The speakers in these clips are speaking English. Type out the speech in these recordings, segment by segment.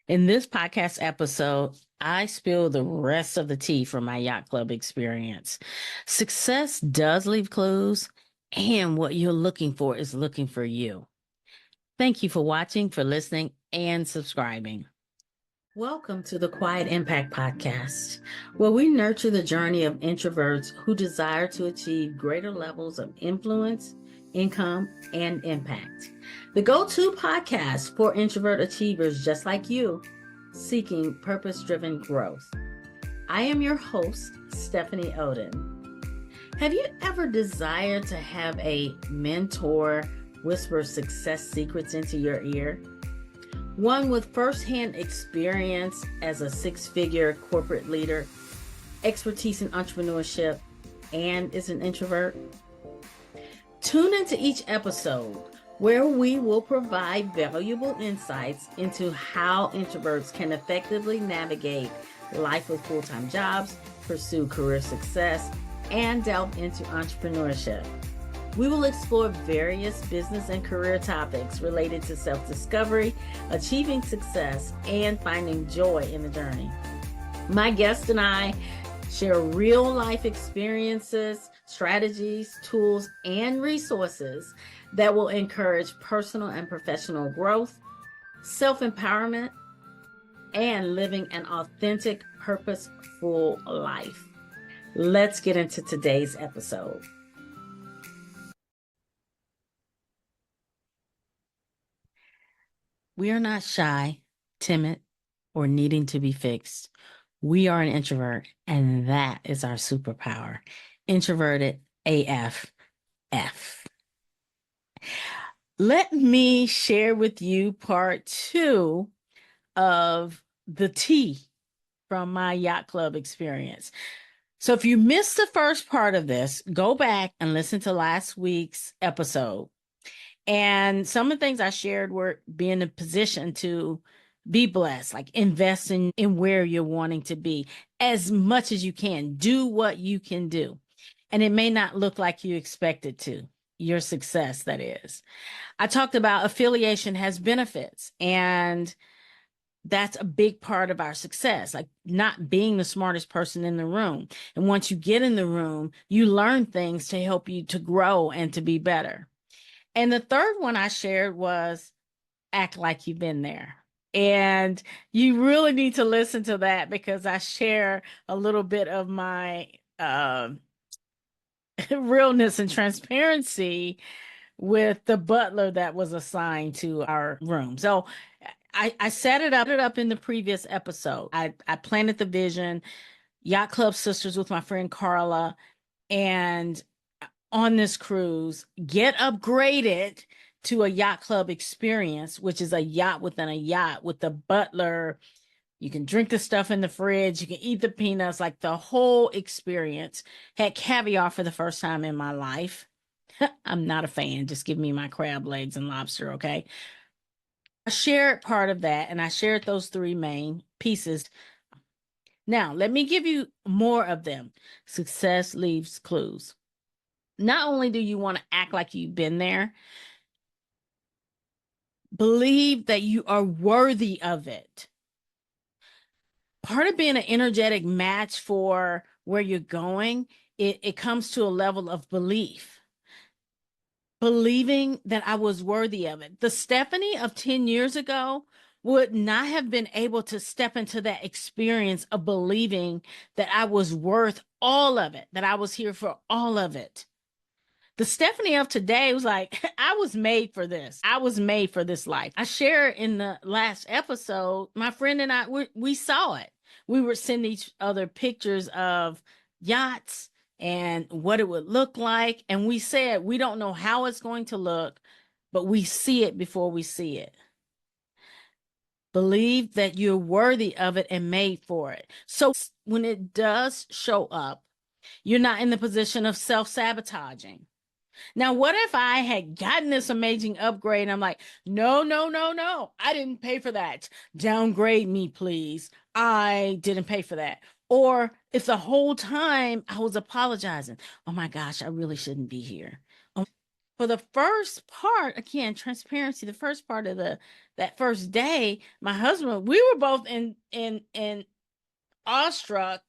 In this podcast episode, I spill the rest of the tea from my yacht club experience. Success does leave clues, and what you're looking for is looking for you. Thank you for watching, for listening, and subscribing. Welcome to the Quiet Impact Podcast, where we nurture the journey of introverts who desire to achieve greater levels of influence, income, and impact. The go-to podcast for introvert achievers just like you, seeking purpose-driven growth. I am your host, Stephanie Oden. Have you ever desired to have a mentor whisper success secrets into your ear? One with firsthand experience as a six-figure corporate leader, expertise in entrepreneurship, and is an introvert? Tune into each episode where we will provide valuable insights into how introverts can effectively navigate life with full-time jobs, pursue career success, and delve into entrepreneurship. We will explore various business and career topics related to self-discovery, achieving success, and finding joy in the journey. My guest and I share real-life experiences, strategies, tools, and resources that will encourage personal and professional growth, self-empowerment, and living an authentic, purposeful life. Let's get into today's episode. We are not shy, timid, or needing to be fixed. We are an introvert, and that is our superpower. Introverted AF-F. Let me share with you part 2 of the tea from my yacht club experience. So if you missed the first part of this, go back and listen to last week's episode. And some of the things I shared were being in a position to be blessed, like invest in where you're wanting to be as much as you can. Do what you can do. And it may not look like you expect it to. Your success, that is. I talked about affiliation has benefits, and that's a big part of our success, like not being the smartest person in the room. And once you get in the room, you learn things to help you to grow and to be better. And the third one I shared was act like you've been there. And you really need to listen to that because I share a little bit of my realness and transparency with the butler that was assigned to our room. So I set it up in the previous episode. I planted the vision, Yacht Club Sisters with my friend Carla, and on this cruise, get upgraded to a yacht club experience, which is a yacht within a yacht with the butler. You can drink the stuff in the fridge. You can eat the peanuts, like the whole experience. Had caviar for the first time in my life. I'm not a fan. Just give me my crab legs and lobster, okay? I shared part of that, and I shared those 3 main pieces. Now, let me give you more of them. Success leaves clues. Not only do you want to act like you've been there, believe that you are worthy of it. Part of being an energetic match for where you're going, it comes to a level of belief. Believing that I was worthy of it. The Stephanie of 10 years ago would not have been able to step into that experience of believing that I was worth all of it, that I was here for all of it. The Stephanie of today was like, I was made for this. I was made for this life. I shared in the last episode, my friend and I, we saw it. We were sending each other pictures of yachts and what it would look like. And we said, we don't know how it's going to look, but we see it before we see it. Believe that you're worthy of it and made for it. So when it does show up, you're not in the position of self-sabotaging. Now, what if I had gotten this amazing upgrade and I'm like, no, I didn't pay for that. Downgrade me, please. I didn't pay for that. Or if the whole time I was apologizing, oh my gosh, I really shouldn't be here. for the first part, again, transparency, the first part of that first day, my husband, we were both in awestruck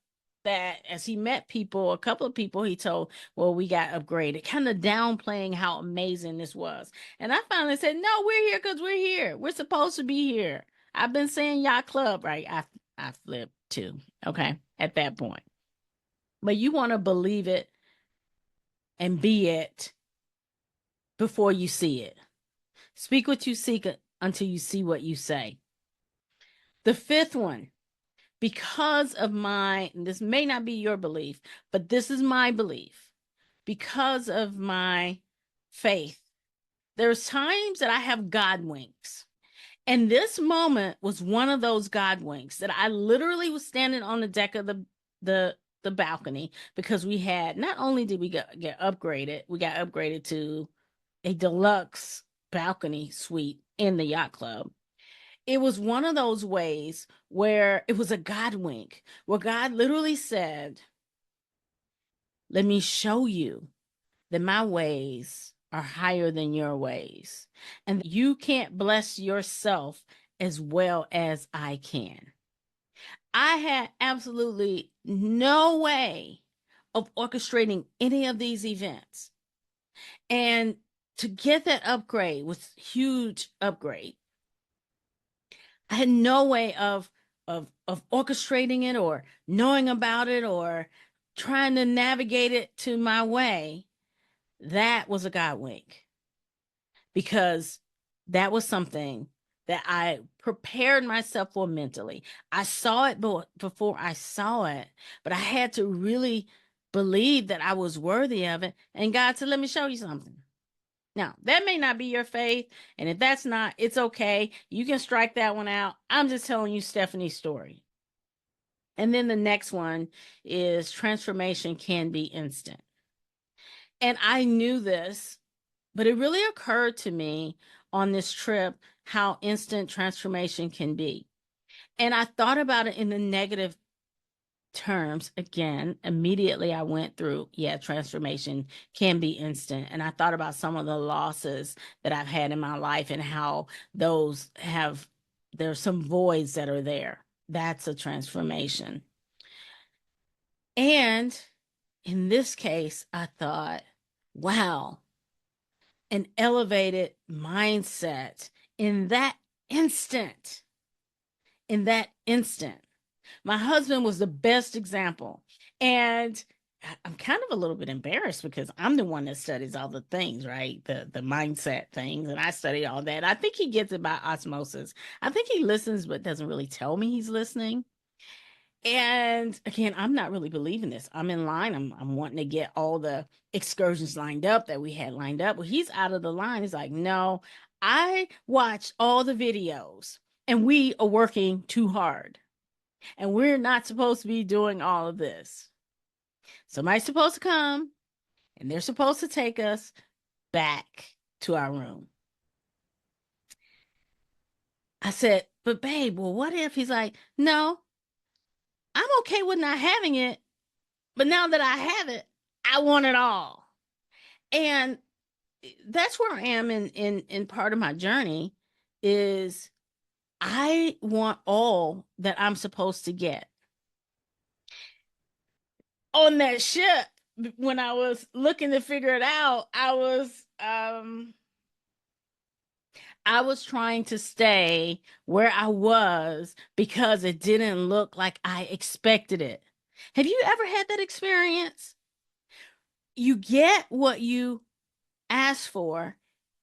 that as he met people, a couple of people, he told, well, we got upgraded, kind of downplaying how amazing this was. And I finally said, no, we're here because we're here. We're supposed to be here. I've been saying Yacht Club, right? I flipped too. Okay. At that point. But you want to believe it and be it before you see it. Speak what you seek until you see what you say. The fifth one, because of this may not be your belief, but this is my belief. Because of my faith, there's times that I have God winks. And this moment was one of those God winks that I literally was standing on the deck of the balcony because we had, not only did we get upgraded, we got upgraded to a deluxe balcony suite in the yacht club. It was one of those ways where it was a God wink, where God literally said, let me show you that my ways are higher than your ways, and you can't bless yourself as well as I can. I had absolutely no way of orchestrating any of these events. And to get that upgrade was huge upgrade. I had no way of orchestrating it or knowing about it or trying to navigate it to my way. That was a God wink because that was something that I prepared myself for mentally. I saw it before I saw it, but I had to really believe that I was worthy of it. And God said, let me show you something. Now, that may not be your faith. And if that's not, it's okay. You can strike that one out. I'm just telling you Stephanie's story. And then the next one is transformation can be instant. And I knew this, but it really occurred to me on this trip how instant transformation can be. And I thought about it in the negative terms again. Immediately I went through, transformation can be instant. And I thought about some of the losses that I've had in my life and how there's some voids that are there. That's a transformation. And in this case, I thought, wow, an elevated mindset in that instant. In that instant. My husband was the best example. And I'm kind of a little bit embarrassed because I'm the one that studies all the things, right? The mindset things. And I study all that. I think he gets it by osmosis. I think he listens, but doesn't really tell me he's listening. And again, I'm not really believing this. I'm in line. I'm wanting to get all the excursions lined up that we had lined up. Well, he's out of the line. He's like, no, I watched all the videos and we are working too hard. And we're not supposed to be doing all of this. Somebody's supposed to come and they're supposed to take us back to our room. I said, but babe, well, what if? He's like, no, I'm okay with not having it. But now that I have it, I want it all. And that's where I am in part of my journey is I want all that I'm supposed to get. On that ship, when I was looking to figure it out, I was trying to stay where I was because it didn't look like I expected it. Have you ever had that experience? You get what you ask for.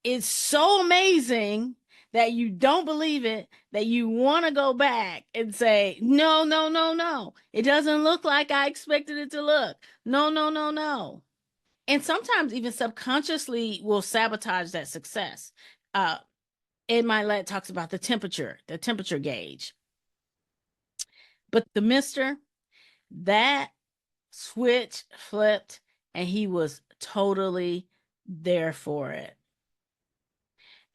It's so amazing that you don't believe it, that you want to go back and say, no, no, no, no. It doesn't look like I expected it to look. No, no, no, no. And sometimes even subconsciously will sabotage that success. Ed Milet talks about the temperature gauge. But the mister, that switch flipped and he was totally there for it.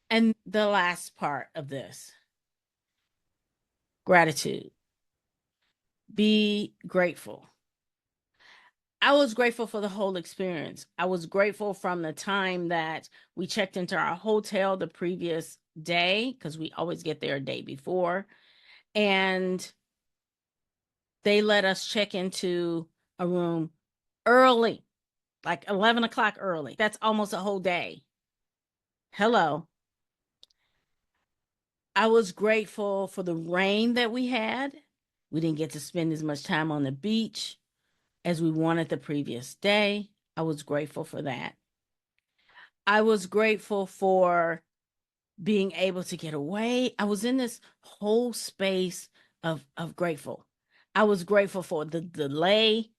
And the last part of this, gratitude. Be grateful. I was grateful for the whole experience. I was grateful from the time that we checked into our hotel the previous day, because we always get there a day before, and they let us check into a room early, like 11 o'clock early. That's almost a whole day. Hello. I was grateful for the rain that we had. We didn't get to spend as much time on the beach as we wanted the previous day. I was grateful for that. I was grateful for being able to get away. I was in this whole space of grateful. I was grateful for the delay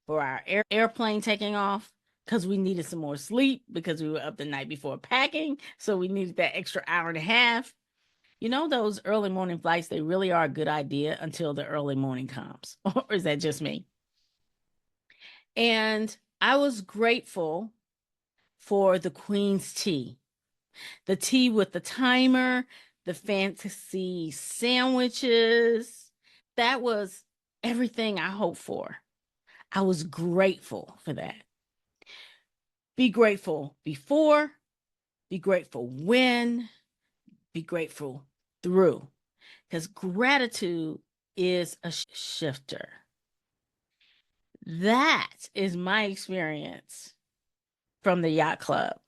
for our airplane taking off because we needed some more sleep because we were up the night before packing. So we needed that extra hour and a half. You know, those early morning flights, they really are a good idea until the early morning comes. Or is that just me? And I was grateful for the Queen's tea, the tea with the timer, the fantasy sandwiches. That was everything I hoped for. I was grateful for that. Be grateful before, be grateful when, be grateful through. Because gratitude is a shifter. That is my experience from the Yacht Club.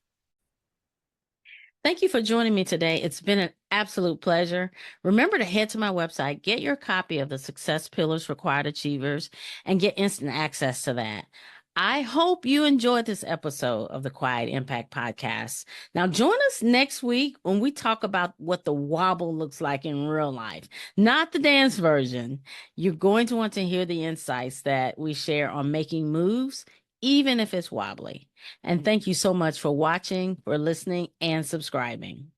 Thank you for joining me today. It's been an absolute pleasure. Remember to head to my website, get your copy of the Success Pillars for Quiet Achievers, and get instant access to that. I hope you enjoyed this episode of the Quiet Impact Podcast. Now, join us next week when we talk about what the wobble looks like in real life, not the dance version. You're going to want to hear the insights that we share on making moves, even if it's wobbly. And thank you so much for watching, for listening, and subscribing.